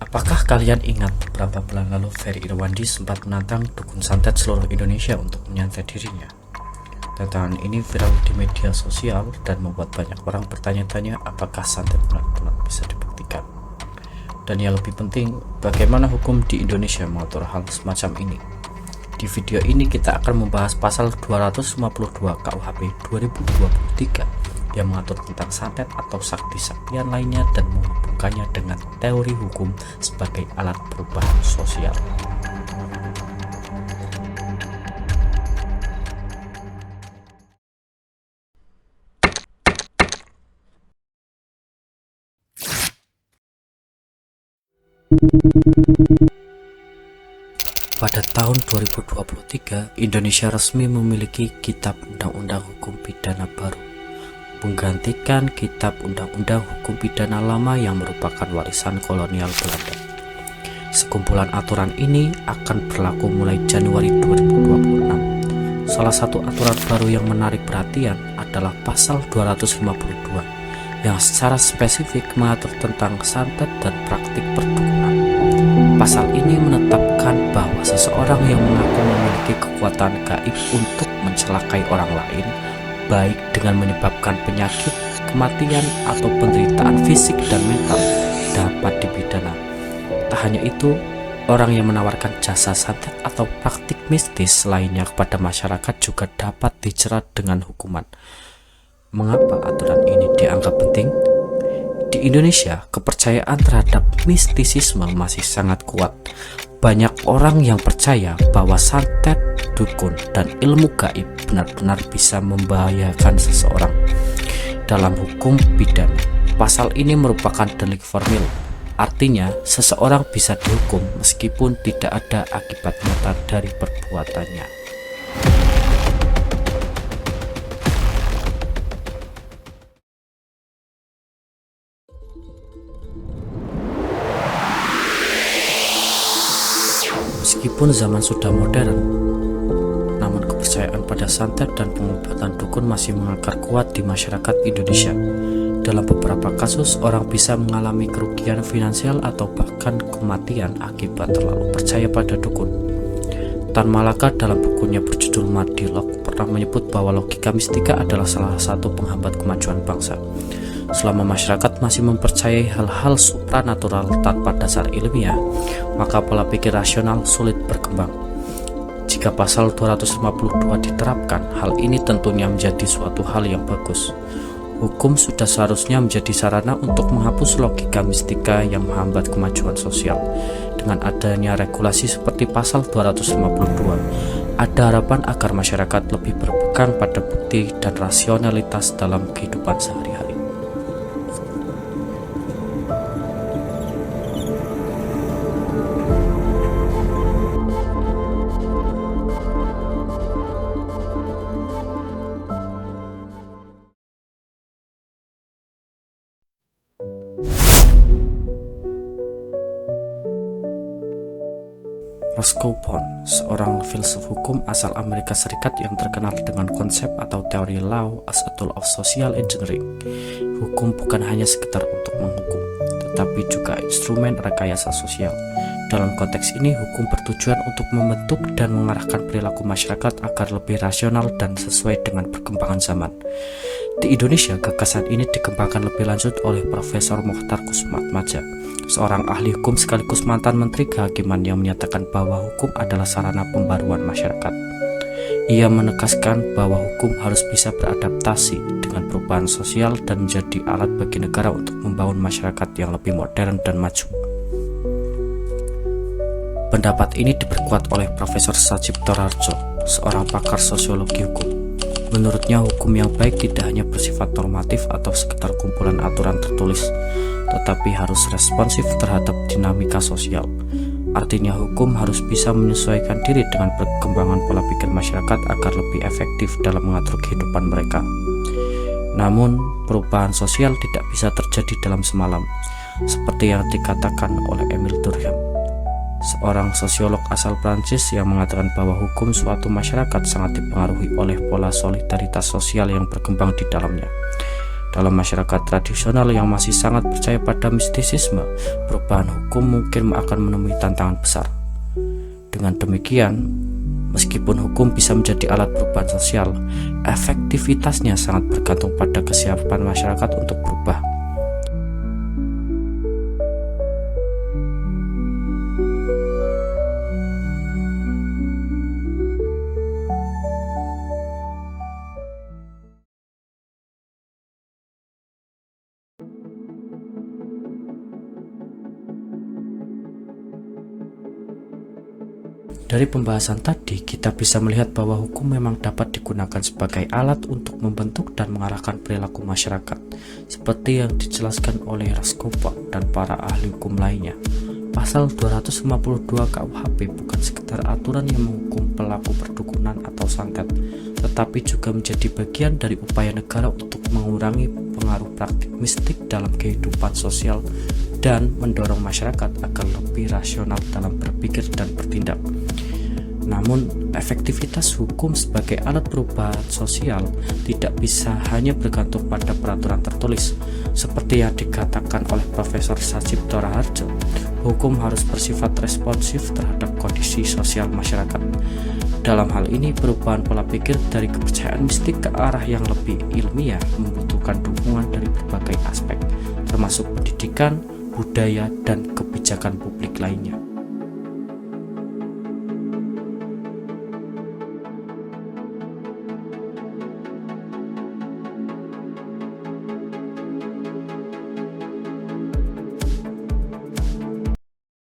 Apakah kalian ingat beberapa bulan lalu Ferry Irwandi sempat menantang dukun santet seluruh Indonesia untuk menyantet dirinya? Tantangan ini viral di media sosial dan membuat banyak orang bertanya-tanya apakah santet benar-benar bisa dibuktikan. Dan yang lebih penting, bagaimana hukum di Indonesia mengatur hal semacam ini? Di video ini kita akan membahas pasal 252 KUHP 2023 yang mengatur tentang santet atau sakti-saktian lainnya dan menghubungkannya dengan teori hukum sebagai alat perubahan sosial. Pada tahun 2023, Indonesia resmi memiliki Kitab Undang-Undang Hukum Pidana baru, menggantikan Kitab Undang-Undang Hukum Pidana lama yang merupakan warisan kolonial Belanda. Sekumpulan aturan ini akan berlaku mulai Januari 2026. Salah satu aturan baru yang menarik perhatian adalah pasal 252 yang secara spesifik mengatur tentang santet dan praktik perdukunan. Pasal ini menetapkan bahwa seseorang yang mengaku memiliki kekuatan gaib untuk mencelakai orang lain, baik dengan menyebabkan penyakit, kematian, atau penderitaan fisik dan mental, dapat dipidana. Tak hanya itu, orang yang menawarkan jasa santet atau praktik mistis lainnya kepada masyarakat juga dapat dijerat dengan hukuman. Mengapa aturan ini dianggap penting? Di Indonesia, kepercayaan terhadap mistisisme masih sangat kuat. Banyak orang yang percaya bahwa santet, dukun, dan ilmu gaib benar-benar bisa membahayakan seseorang. Dalam hukum pidana, pasal ini merupakan delik formil. Artinya, seseorang bisa dihukum meskipun tidak ada akibat nyata dari perbuatannya. Meskipun zaman sudah modern, namun kepercayaan pada santet dan pengobatan dukun masih mengakar kuat di masyarakat Indonesia. Dalam beberapa kasus, orang bisa mengalami kerugian finansial atau bahkan kematian akibat terlalu percaya pada dukun. Tan Malaka dalam bukunya berjudul Madilog pernah menyebut bahwa logika mistika adalah salah satu penghambat kemajuan bangsa. Selama masyarakat masih mempercayai hal-hal supranatural tanpa dasar ilmiah, maka pola pikir rasional sulit berkembang. Jika pasal 252 diterapkan, hal ini tentunya menjadi suatu hal yang bagus. Hukum sudah seharusnya menjadi sarana untuk menghapus logika mistika yang menghambat kemajuan sosial. Dengan adanya regulasi seperti pasal 252, ada harapan agar masyarakat lebih berpegang pada bukti dan rasionalitas dalam kehidupan sehari-hari. Roscoe Pound, seorang filsuf hukum asal Amerika Serikat yang terkenal dengan konsep atau teori law as a tool of social engineering. Hukum bukan hanya sekedar untuk menghukum, tetapi juga instrumen rekayasa sosial. Dalam konteks ini, hukum bertujuan untuk membentuk dan mengarahkan perilaku masyarakat agar lebih rasional dan sesuai dengan perkembangan zaman. Di Indonesia, gagasan ini dikembangkan lebih lanjut oleh Profesor Mokhtar Kussumatmadja, seorang ahli hukum sekaligus mantan Menteri Kehakiman yang menyatakan bahwa hukum adalah sarana pembaruan masyarakat. Ia menegaskan bahwa hukum harus bisa beradaptasi dengan perubahan sosial dan menjadi alat bagi negara untuk membangun masyarakat yang lebih modern dan maju. Pendapat ini diperkuat oleh Profesor Sachipto Rarjo, seorang pakar sosiologi hukum. Menurutnya, hukum yang baik tidak hanya bersifat normatif atau sekedar kumpulan aturan tertulis, tetapi harus responsif terhadap dinamika sosial. Artinya, hukum harus bisa menyesuaikan diri dengan perkembangan pola pikir masyarakat agar lebih efektif dalam mengatur kehidupan mereka. Namun, perubahan sosial tidak bisa terjadi dalam semalam, seperti yang dikatakan oleh Émile Durkheim, seorang sosiolog asal Prancis yang mengatakan bahwa hukum suatu masyarakat sangat dipengaruhi oleh pola solidaritas sosial yang berkembang di dalamnya. Dalam masyarakat tradisional yang masih sangat percaya pada mistisisme, perubahan hukum mungkin akan menemui tantangan besar. Dengan demikian, meskipun hukum bisa menjadi alat perubahan sosial, efektivitasnya sangat bergantung pada kesiapan masyarakat untuk berubah. Dari pembahasan tadi, kita bisa melihat bahwa hukum memang dapat digunakan sebagai alat untuk membentuk dan mengarahkan perilaku masyarakat, seperti yang dijelaskan oleh Raskopov dan para ahli hukum lainnya. Pasal 252 KUHP bukan sekedar aturan yang menghukum pelaku perdukunan atau santet, tetapi juga menjadi bagian dari upaya negara untuk mengurangi pengaruh praktik mistik dalam kehidupan sosial dan mendorong masyarakat agar lebih rasional dalam berpikir dan bertindak. Namun, efektivitas hukum sebagai alat perubahan sosial tidak bisa hanya bergantung pada peraturan tertulis. Seperti yang dikatakan oleh Profesor Sachipto Raharjo, hukum harus bersifat responsif terhadap kondisi sosial masyarakat. Dalam hal ini, perubahan pola pikir dari kepercayaan mistik ke arah yang lebih ilmiah membutuhkan dukungan dari berbagai aspek, termasuk pendidikan, budaya, dan kebijakan publik lainnya.